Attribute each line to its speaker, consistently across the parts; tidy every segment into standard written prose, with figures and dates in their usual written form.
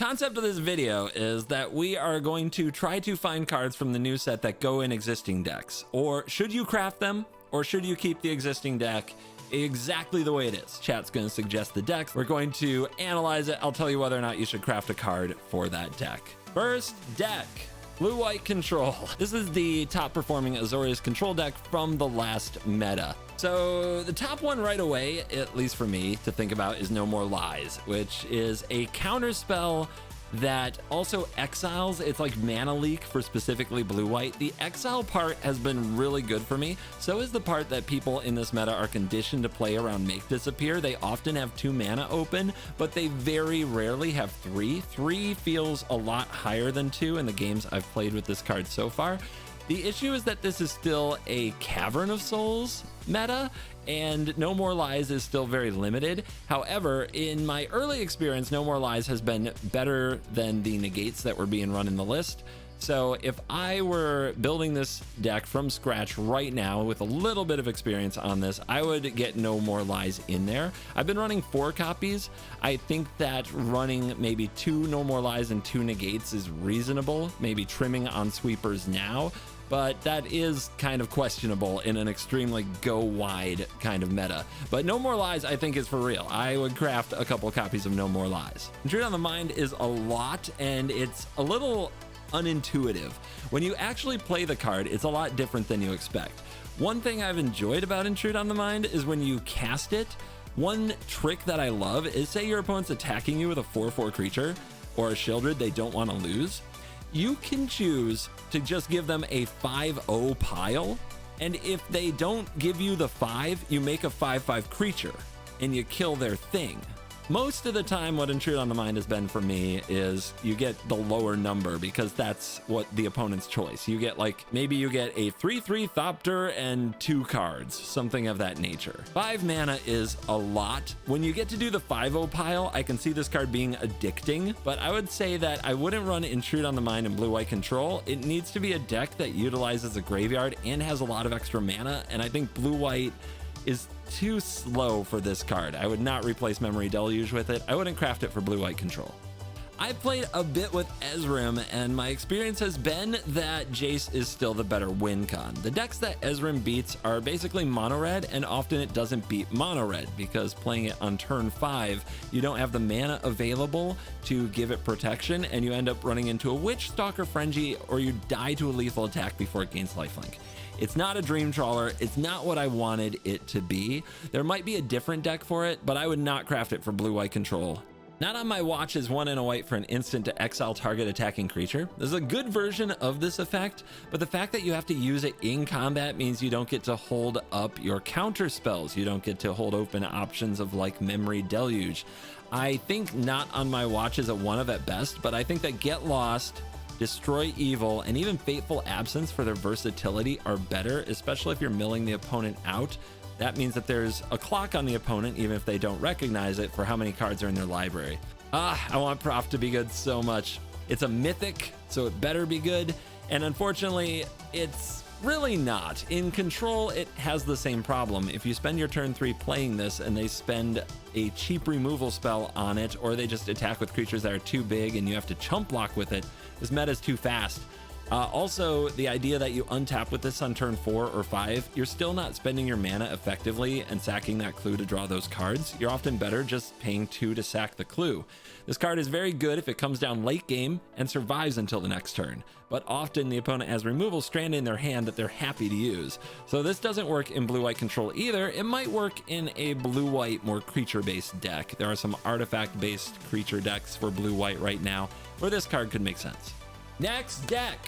Speaker 1: concept of this video is that we are going to try to find cards from the new set that go in existing decks. Or should you craft them, or should you keep the existing deck exactly the way it is? Chat's going to suggest the decks. We're going to analyze it. I'll tell you whether or not you should craft a card for that deck. First deck, Blue-White Control. This is the top performing Azorius control deck from the last meta. So the top one right away, at least for me to think about, is No More Lies, which is a counter spell that also exiles. It's like mana leak for specifically blue-white. The exile part has been really good for me. So is the part that people in this meta are conditioned to play around Make Disappear. They often have 2 mana open, but they very rarely have 3. 3 feels a lot higher than 2 in the games I've played with this card so far. The issue is that this is still a Cavern of Souls meta, and No More Lies is still very limited. However, in my early experience, No More Lies has been better than the negates that were being run in the list. So if I were building this deck from scratch right now with a little bit of experience on this, I would get No More Lies in there. I've been running 4 copies. I think that running maybe 2 No More Lies and 2 negates is reasonable, maybe trimming on sweepers now. But that is kind of questionable in an extremely go wide kind of meta. But No More Lies, I think, is for real. I would craft a couple copies of No More Lies. Intrude on the Mind is a lot, and it's a little unintuitive. When you actually play the card, it's a lot different than you expect. One thing I've enjoyed about Intrude on the Mind is when you cast it, one trick that I love is, say your opponent's attacking you with a 4/4 creature or a Shieldred they don't want to lose. You can choose to just give them a 5/0 pile, and if they don't give you the 5, you make a 5/5 creature and you kill their thing. Most of the time, what Intrude on the Mind has been for me is you get the lower number because that's what the opponent's choice. You get like, maybe you get a 3/3 Thopter and 2 cards, something of that nature. 5 mana is a lot. When you get to do the 5/0 pile, I can see this card being addicting, but I would say that I wouldn't run Intrude on the Mind and Blue-White Control. It needs to be a deck that utilizes a graveyard and has a lot of extra mana, and I think Blue-White is too slow for this card. I would not replace Memory Deluge with it. I wouldn't craft it for Blue-White Control. I played a bit with Ezreal, and my experience has been that Jace is still the better win con. The decks that Ezreal beats are basically mono red, and often it doesn't beat mono red because playing it on turn 5, you don't have the mana available to give it protection, and you end up running into a Witch Stalker Frenzy, or you die to a lethal attack before it gains lifelink. It's not a Dream Trawler. It's not what I wanted it to be. There might be a different deck for it, but I would not craft it for Blue-White Control. Not on my watch is 1 and a white for an instant to exile target attacking creature. There's a good version of this effect, but the fact that you have to use it in combat means you don't get to hold up your counter spells. You don't get to hold open options of like Memory Deluge. I think not on my watch is a 1 of at best, but I think that Get Lost, Destroy Evil, and even Fateful Absence for their versatility are better, especially if you're milling the opponent out. That means that there's a clock on the opponent, even if they don't recognize it, for how many cards are in their library. I want Prof to be good so much. It's a mythic, so it better be good. And unfortunately, it's really not. In Control, it has the same problem. If you spend your turn 3 playing this and they spend a cheap removal spell on it, or they just attack with creatures that are too big and you have to chump block with it, this meta is too fast. Also, the idea that you untap with this on turn 4 or 5, you're still not spending your mana effectively and sacking that clue to draw those cards. You're often better just paying 2 to sack the clue. This card is very good if it comes down late game and survives until the next turn, but often the opponent has removal stranded in their hand that they're happy to use. So this doesn't work in Blue-White Control either. It might work in a Blue-White more creature-based deck. There are some artifact-based creature decks for Blue-White right now where this card could make sense. Next deck.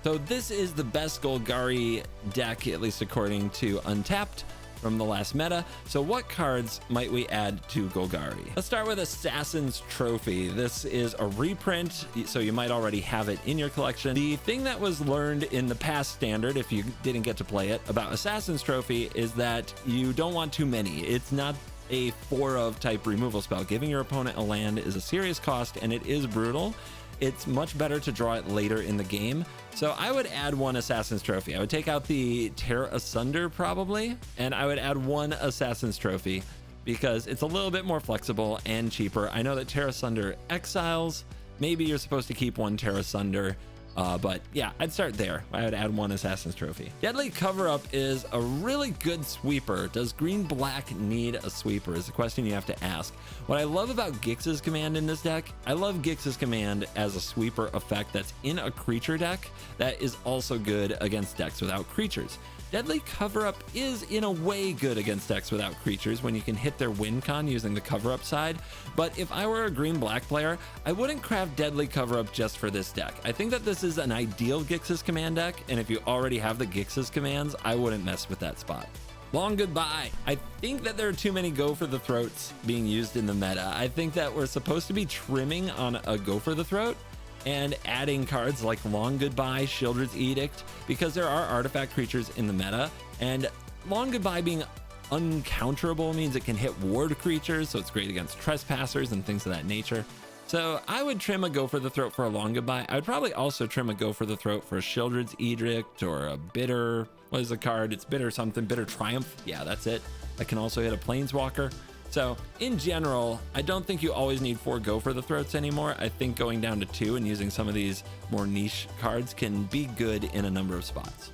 Speaker 1: So this is the best Golgari deck, at least according to Untapped, from the last meta. So what cards might we add to Golgari? Let's start with Assassin's Trophy. This is a reprint, so you might already have it in your collection. The thing that was learned in the past standard, if you didn't get to play it, about Assassin's Trophy is that you don't want too many. It's not a 4-of type removal spell. Giving your opponent a land is a serious cost, and it is brutal. It's much better to draw it later in the game. So I would add 1 Assassin's Trophy. I would take out the Tear Asunder probably, and I would add 1 Assassin's Trophy because it's a little bit more flexible and cheaper. I know that Tear Asunder exiles, Maybe you're supposed to keep one Terra Sunder. But yeah, I'd start there. I would add one Assassin's Trophy. Deadly Cover-Up is a really good sweeper. Does green-black need a sweeper is the question you have to ask. What I love about Gix's Command in this deck, I love Gix's Command as a sweeper effect that's in a creature deck that is also good against decks without creatures. Deadly Cover-Up is in a way good against decks without creatures when you can hit their win con using the cover-up side, but if I were a green-black player, I wouldn't craft Deadly Cover-Up just for this deck. I think that this is an ideal Gix's Command deck, and if you already have the Gix's commands, I wouldn't mess with that spot. Long Goodbye. I think that there are too many Go for the Throats being used in the meta. I think that we're supposed to be trimming on a Go for the Throat and adding cards like Long Goodbye, Shieldred's Edict, because there are artifact creatures in the meta, and Long Goodbye being uncounterable means it can hit ward creatures, so it's great against trespassers and things of that nature. So I would trim a Go for the Throat for a Long Goodbye. I would probably also trim a Go for the Throat for a Shieldred's Edict or a Bitter, what is the card? It's Bitter something, Bitter Triumph. Yeah, that's it. That can also hit a Planeswalker. So in general, I don't think you always need 4 Go for the Throats anymore. I think going down to 2 and using some of these more niche cards can be good in a number of spots.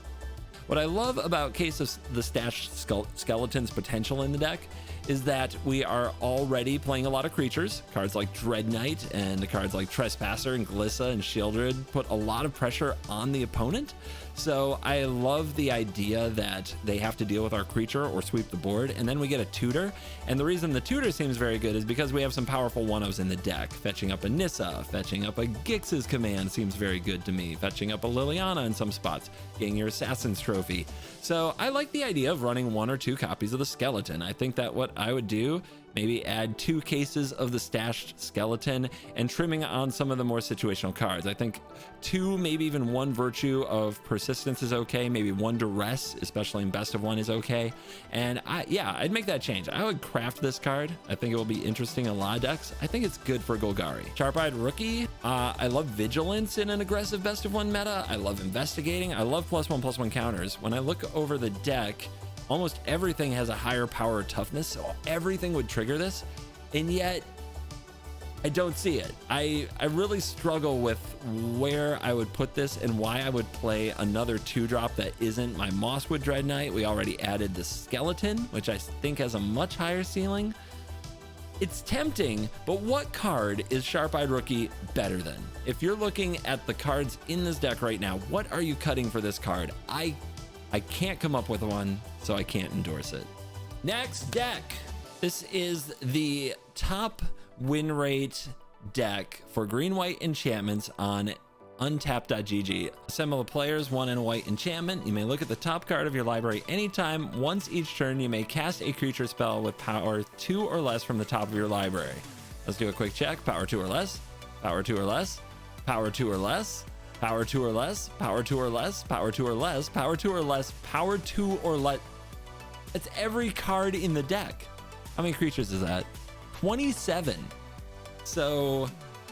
Speaker 1: What I love about Case of the Stashed Skeleton's potential in the deck is that we are already playing a lot of creatures. Cards like Dread Knight and cards like Trespasser and Glissa and Shieldred put a lot of pressure on the opponent. So I love the idea that they have to deal with our creature or sweep the board, and then we get a tutor. And the reason the tutor seems very good is because we have some powerful 1-0s in the deck. Fetching up a Nissa, fetching up a Gix's Command seems very good to me. Fetching up a Liliana in some spots, getting your Assassin's Trophy. So I like the idea of running 1 or 2 copies of the Skeleton. I think that what I would do, maybe add 2 cases of the Stashed Skeleton and trimming on some of the more situational cards. I think 2, maybe even 1 Virtue of Persistence is okay. Maybe 1 Duress, especially in Best of 1, is okay. And I'd make that change. I would craft this card. I think it will be interesting in a lot of decks. I think it's good for Golgari. Sharp-Eyed Rookie. I love Vigilance in an aggressive Best of 1 meta. I love Investigating. I love +1/+1 counters. When I look over the deck, almost everything has a higher power or toughness, so everything would trigger this, and yet I don't see it. I really struggle with where I would put this and why I would play another 2-drop that isn't my Mosswood Dread Knight. We already added the Skeleton, which I think has a much higher ceiling. It's tempting, but what card is Sharp-Eyed Rookie better than? If you're looking at the cards in this deck right now, what are you cutting for this card? I can't come up with one, so I can't endorse it. Next deck. This is the top win rate deck for green-white enchantments on untapped.gg. Assemble the players, 1 and a white enchantment. You may look at the top card of your library anytime. Once each turn, you may cast a creature spell with power 2 or less from the top of your library. Let's do a quick check. Power 2 or less, power 2 or less, power 2 or less, power 2 or less, power 2 or less, power 2 or less, power 2 or less, power 2 or less. That's every card in the deck. How many creatures is that? 27. So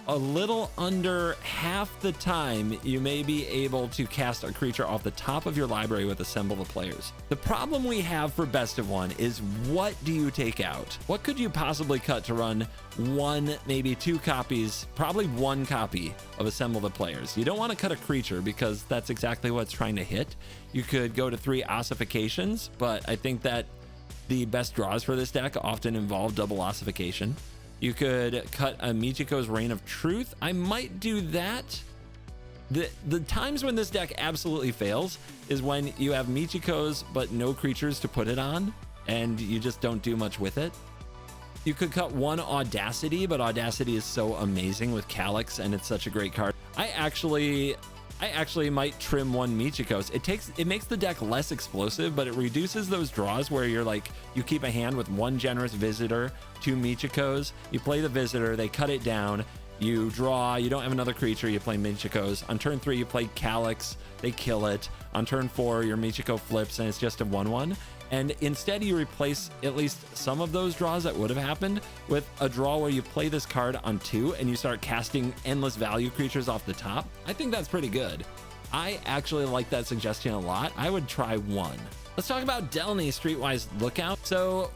Speaker 1: a little under half the time you may be able to cast a creature off the top of your library with Assemble the Players. The problem we have for Best of 1 is, what do you take out? What could you possibly cut to run 1, maybe 2 copies, probably 1 copy of Assemble the Players? You don't want to cut a creature because that's exactly what it's trying to hit. You could go to 3 ossifications, but I think that the best draws for this deck often involve double ossification. You could cut a Michiko's Reign of Truth. I might do that. The times when this deck absolutely fails is when you have Michiko's but no creatures to put it on, and you just don't do much with it. You could cut 1 Audacity, but Audacity is so amazing with Calyx, and it's such a great card. I actually might trim 1 Michiko's. It makes the deck less explosive, but it reduces those draws where you're like, you keep a hand with 1 Generous Visitor, 2 Michiko's, you play the Visitor, they cut it down, you draw, you don't have another creature, you play Michiko's. On turn 3, you play Calyx, they kill it. On turn 4, your Michiko flips and it's just a 1/1. And instead you replace at least some of those draws that would have happened with a draw where you play this card on 2 and you start casting endless value creatures off the top. I think that's pretty good. I actually like that suggestion a lot. I would try 1. Let's talk about Delny Streetwise Lookout. So,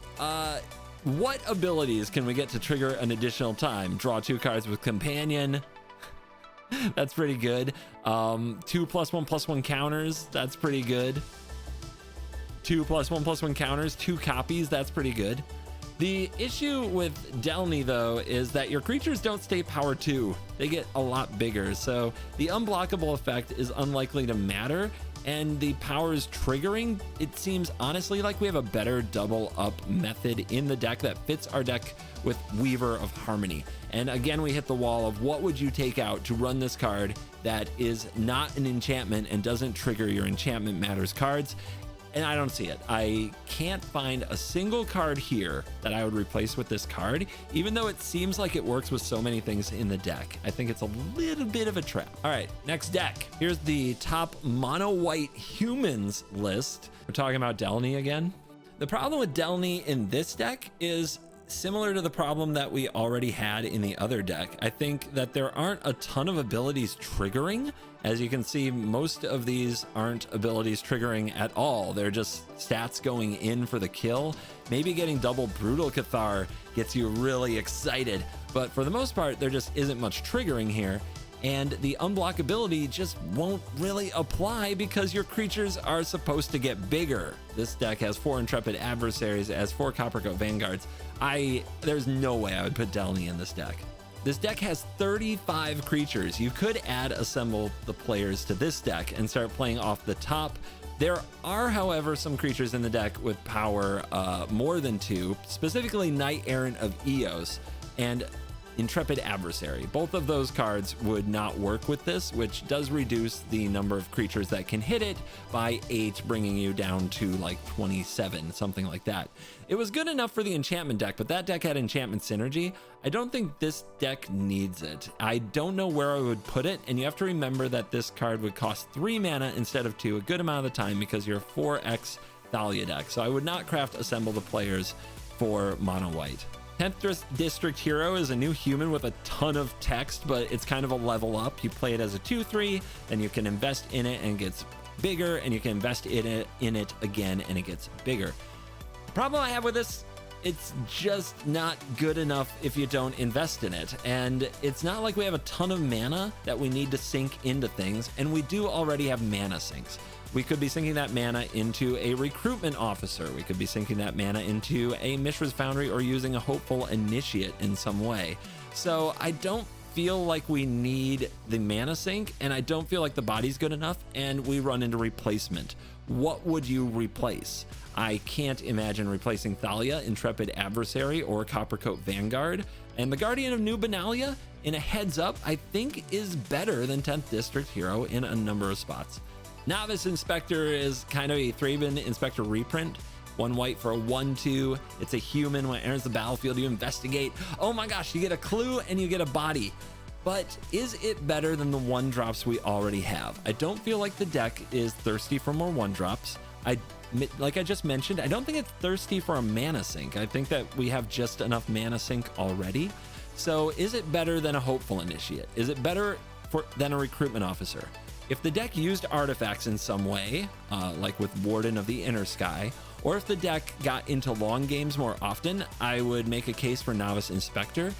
Speaker 1: what abilities can we get to trigger an additional time? Draw 2 cards with Companion. That's pretty good. 2+1/+1 counters, that's pretty good. 2+1/+1 counters, 2 copies, that's pretty good. The issue with Delny though is that your creatures don't stay power 2. They get a lot bigger, so the unblockable effect is unlikely to matter, and the powers triggering, it seems honestly like we have a better double up method in the deck that fits our deck with Weaver of Harmony. And again, we hit the wall of what would you take out to run this card that is not an enchantment and doesn't trigger your enchantment matters cards. And I don't see it. I can't find a single card here that I would replace with this card, even though it seems like it works with so many things in the deck. I think it's a little bit of a trap. All right, next deck. Here's the top mono white humans list. We're talking about Delny again. The problem with Delny in this deck is similar to the problem that we already had in the other deck. I think that there aren't a ton of abilities triggering. As you can see, most of these aren't abilities triggering at all. They're just stats going in for the kill. Maybe getting double Brutal Cathar gets you really excited, but for the most part, there just isn't much triggering here. And the unblockability just won't really apply because your creatures are supposed to get bigger. This deck has 4 Intrepid Adversaries, as 4 CopperCoat Vanguards. There's no way I would put Delny in this deck. This deck has 35 creatures. You could add Assemble the Players to this deck and start playing off the top. There are, however, some creatures in the deck with power more than 2, specifically Knight Errant of Eos and Intrepid Adversary. Both of those cards would not work with this, which does reduce the number of creatures that can hit it by 8, bringing you down to like 27, something like that. It was good enough for the enchantment deck, but that deck had enchantment synergy. I don't think this deck needs it. I don't know where I would put it, and you have to remember that this card would cost 3 mana instead of 2 a good amount of the time because you're a 4x Thalia deck. So I would not craft Assemble the Players for mono white. 10th District Hero is a new human with a ton of text, but it's kind of a level up. You play it as a 2/3, then you can invest in it and it gets bigger, and you can invest in it again and it gets bigger. The problem I have with this, it's just not good enough if you don't invest in it. And it's not like we have a ton of mana that we need to sink into things, and we do already have mana sinks. We could be sinking that mana into a recruitment officer. We could be sinking that mana into a Mishra's Foundry or using a Hopeful Initiate in some way. So I don't feel like we need the mana sink, and I don't feel like the body's good enough, and we run into replacement. What would you replace? I can't imagine replacing Thalia, Intrepid Adversary, or CopperCoat Vanguard. And the Guardian of New Benalia, in a heads up, I think is better than 10th District Hero in a number of spots. Novice Inspector is kind of a Thraben Inspector reprint. 1 white for a 1/2. It's a human. When it enters the battlefield, you investigate. Oh my gosh, you get a clue and you get a body. But is it better than the 1-drops we already have? I don't feel like the deck is thirsty for more 1-drops. Like I just mentioned, I don't think it's thirsty for a mana sink. I think that we have just enough mana sink already. So is it better than a Hopeful Initiate? Is it better than a Recruitment Officer? If the deck used artifacts in some way, like with Warden of the Inner Sky, or if the deck got into long games more often, I would make a case for Novice Inspector.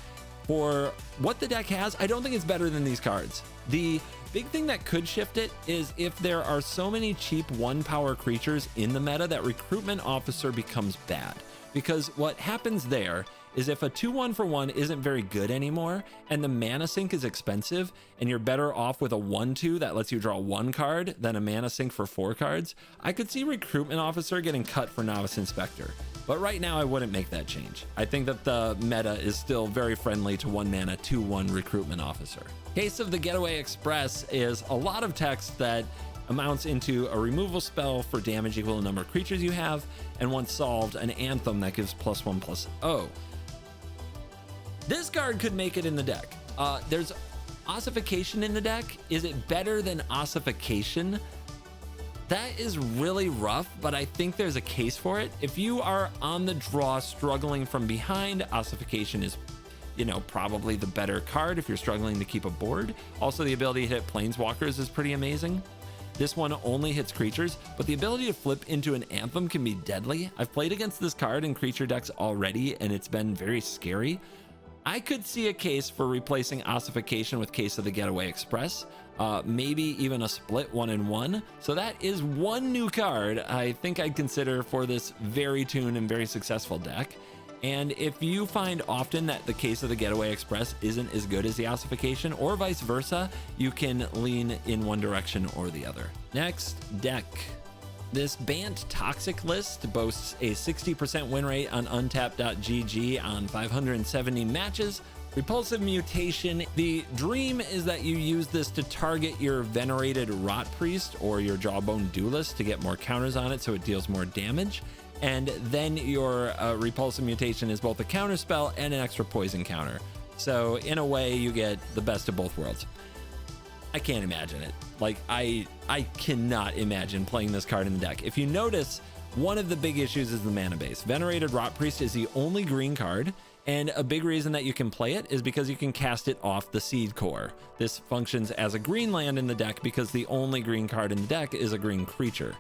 Speaker 1: For what the deck has, I don't think it's better than these cards. The big thing that could shift it is if there are so many cheap 1-power creatures in the meta that Recruitment Officer becomes bad. Because what happens there is if a 2/1 for 1 isn't very good anymore, and the mana sink is expensive, and you're better off with a 1/2 that lets you draw 1 card than a mana sink for 4 cards, I could see Recruitment Officer getting cut for Novice Inspector. But right now I wouldn't make that change. I think that the meta is still very friendly to 1 mana 2/1 Recruitment Officer. Case of the Getaway Express is a lot of text that amounts into a removal spell for damage equal to the number of creatures you have, and once solved, an Anthem that gives +1/+0. This card could make it in the deck. There's Ossification in the deck. Is it better than Ossification? That is really rough, but I think there's a case for it. If you are on the draw struggling from behind, Ossification is, probably the better card if you're struggling to keep a board. Also, the ability to hit Planeswalkers is pretty amazing. This one only hits creatures, but the ability to flip into an Anthem can be deadly. I've played against this card in creature decks already, and it's been very scary. I could see a case for replacing Ossification with Case of the Getaway Express, maybe even a split 1-in-1. So that is one new card I think I'd consider for this very tuned and very successful deck. And if you find often that the Case of the Getaway Express isn't as good as the Ossification, or vice versa, you can lean in one direction or the other. Next, deck. This Bant Toxic list boasts a 60% win rate on untapped.gg on 570 matches. Repulsive Mutation. The dream is that you use this to target your Venerated Rot Priest or your Jawbone Duelist to get more counters on it so it deals more damage. And then your Repulsive Mutation is both a counter spell and an extra poison counter. So in a way, you get the best of both worlds. I can't imagine it. Like, I cannot imagine playing this card in the deck. If you notice, one of the big issues is the mana base. Venerated Rot Priest is the only green card, and a big reason that you can play it is because you can cast it off the Seed Core. This functions as a green land in the deck because the only green card in the deck is a green creature.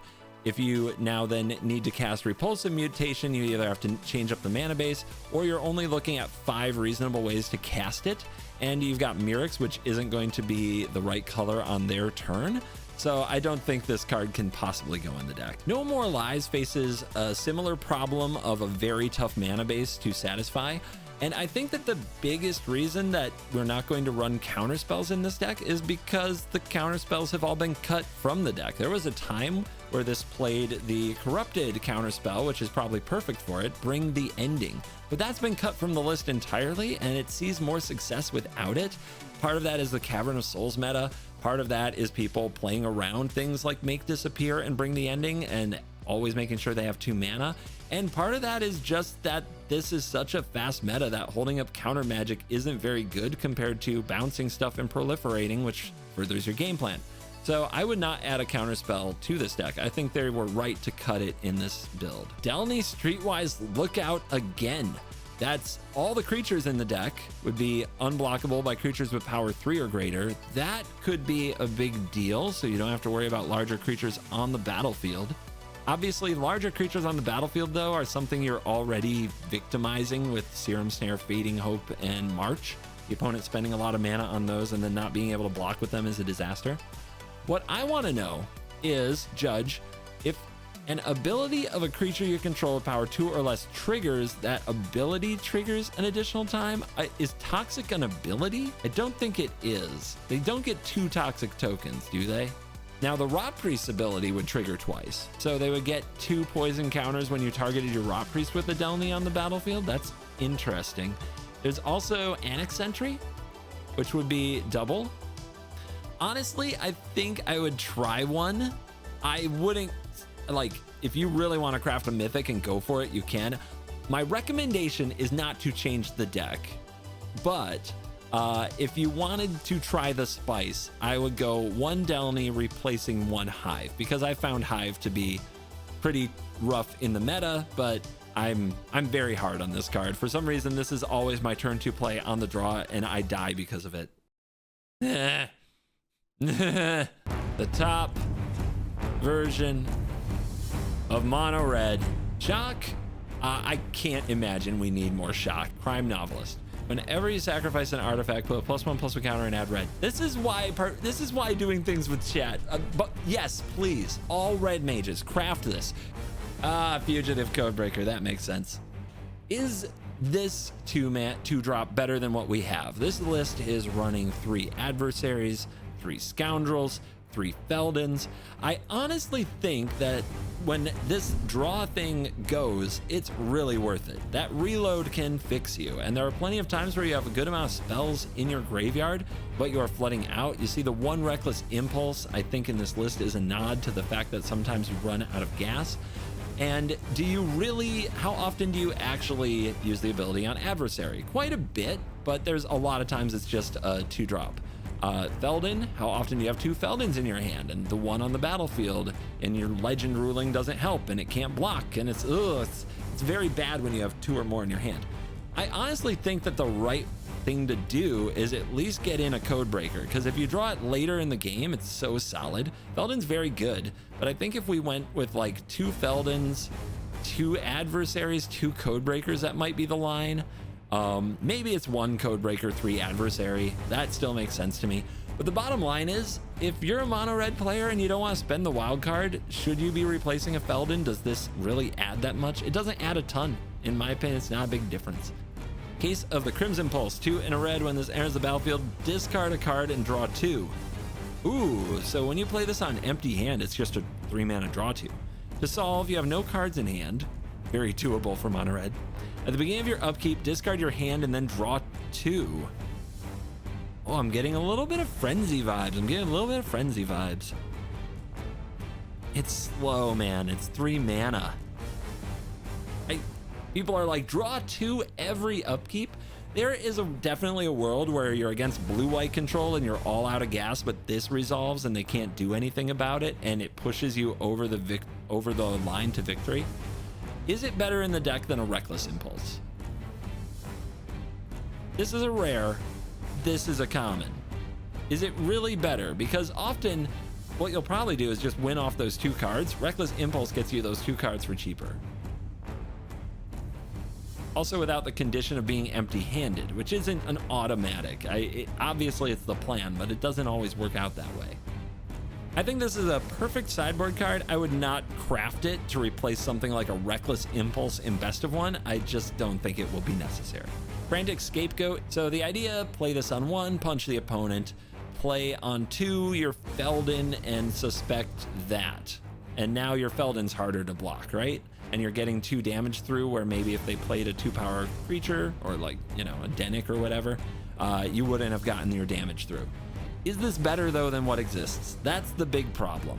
Speaker 1: If you now then need to cast Repulsive Mutation, you either have to change up the mana base, or you're only looking at 5 reasonable ways to cast it. And you've got Mirrex, which isn't going to be the right color on their turn. So I don't think this card can possibly go in the deck. No More Lies faces a similar problem of a very tough mana base to satisfy. And I think that the biggest reason that we're not going to run counterspells in this deck is because the counterspells have all been cut from the deck. There was a time where this played the Corrupted counterspell, which is probably perfect for it, Bring the Ending. But that's been cut from the list entirely, and it sees more success without it. Part of that is the Cavern of Souls meta. Part of that is people playing around things like Make Disappear and Bring the Ending and always making sure they have 2 mana. And part of that is just that this is such a fast meta that holding up counter magic isn't very good compared to bouncing stuff and proliferating, which furthers your game plan. So I would not add a counter spell to this deck. I think they were right to cut it in this build. Delny Streetwise Lookout again. That's all the creatures in the deck would be unblockable by creatures with power 3 or greater. That could be a big deal, so you don't have to worry about larger creatures on the battlefield. Obviously, larger creatures on the battlefield, though, are something you're already victimizing with Serum Snare, Fading Hope, and March. The opponent spending a lot of mana on those and then not being able to block with them is a disaster. What I want to know is, Judge, if an ability of a creature you control with power 2 or less triggers, that ability triggers an additional time. Is Toxic an ability? I don't think it is. They don't get 2 Toxic tokens, do they? Now, the Rot Priest ability would trigger twice. So they would get 2 poison counters when you targeted your Rot Priest with a Delny on the battlefield. That's interesting. There's also Annex Sentry, which would be double. Honestly, I think I would try one. I wouldn't, like, if you really want to craft a Mythic and go for it, you can. My recommendation is not to change the deck, but if you wanted to try the spice, I would go 1 Delny replacing 1 Hive, because I found Hive to be pretty rough in the meta, but I'm very hard on this card. For some reason, this is always my turn to play on the draw, and I die because of it. The top version of Mono Red. Shock. I can't imagine we need more Shock. Crime Novelist. Whenever you sacrifice an artifact, put a +1/+1 counter and add red. This is why doing things with chat. But yes, please, all red mages, craft this. Fugitive Codebreaker, that makes sense. Is this 2-drop better than what we have? This list is running 3 adversaries, 3 scoundrels, 3 Feldons. I honestly think that when this draw thing goes, it's really worth it. That reload can fix you, and there are plenty of times where you have a good amount of spells in your graveyard, but you are flooding out. You see the 1 Reckless Impulse, I think, in this list is a nod to the fact that sometimes you run out of gas. And do you really, how often do you actually use the ability on adversary? Quite a bit, but there's a lot of times it's just a 2-drop. Feldon, how often do you have 2 Feldons in your hand, and the 1 on the battlefield, and your legend ruling doesn't help, and it can't block, and it's very bad when you have 2 or more in your hand. I honestly think that the right thing to do is at least get in a Codebreaker, because if you draw it later in the game, it's so solid. Feldon's very good, but I think if we went with like 2 Feldons, 2 adversaries, 2 Codebreakers, that might be the line. Maybe it's 1 Codebreaker, 3 Adversary. That still makes sense to me. But the bottom line is, if you're a mono red player and you don't want to spend the wild card, should you be replacing a Feldon? Does this really add that much? It doesn't add a ton. In my opinion, it's not a big difference. Case of the Crimson Pulse, 2 in a red. When this enters the battlefield, discard a card and draw 2. Ooh, so when you play this on empty hand, it's just a 3-mana draw 2. To solve, you have no cards in hand. Very doable for mono red. At the beginning of your upkeep, discard your hand and then draw 2. Oh, I'm getting a little bit of Frenzy vibes. It's slow, man. It's 3 mana. People are like, draw 2 every upkeep. There is definitely a world where you're against blue-white control and you're all out of gas, but this resolves and they can't do anything about it, and it pushes you over the line to victory. Is it better in the deck than a Reckless Impulse? This is a rare. This is a common. Is it really better? Because often what you'll probably do is just win off those 2 cards. Reckless Impulse gets you those 2 cards for cheaper. Also without the condition of being empty-handed, which isn't an automatic. Obviously it's the plan, but it doesn't always work out that way. I think this is a perfect sideboard card. I would not craft it to replace something like a Reckless Impulse in Best of 1. I just don't think it will be necessary. Frantic Scapegoat. So the idea, play this on 1, punch the opponent, play on 2 your Feldon and suspect that. And now your Feldon's harder to block, right? And you're getting 2 damage through, where maybe if they played a 2-power creature or like, you know, a Denic or whatever, you wouldn't have gotten your damage through. Is this better though than what exists? That's the big problem.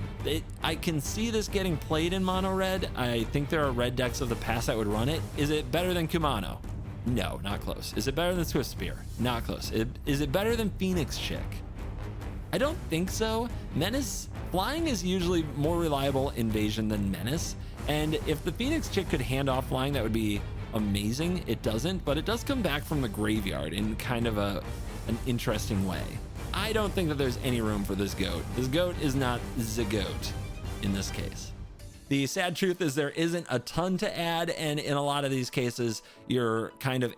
Speaker 1: I can see this getting played in mono red. I think there are red decks of the past that would run it. Is it better than Kumano? No, not close. Is it better than Swift Spear? Not close. Is it better than Phoenix Chick? I don't think so. Menace, flying is usually more reliable invasion than Menace. And if the Phoenix Chick could hand off flying, that would be amazing. It doesn't, but it does come back from the graveyard in kind of an interesting way. I don't think that there's any room for this goat. This goat is not the goat in this case. The sad truth is there isn't a ton to add, and in a lot of these cases, you're kind of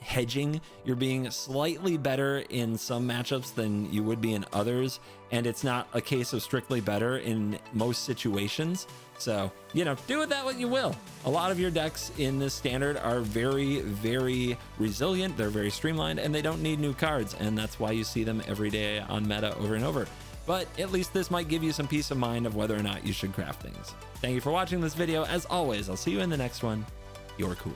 Speaker 1: hedging. You're being slightly better in some matchups than you would be in others, and it's not a case of strictly better in most situations. So, you know, do with that what you will. A lot of your decks in this standard are very, very resilient. They're very streamlined, and they don't need new cards, and that's why you see them every day on meta over and over. But at least this might give you some peace of mind of whether or not you should craft things. Thank you for watching this video. As always, I'll see you in the next one. You're cool.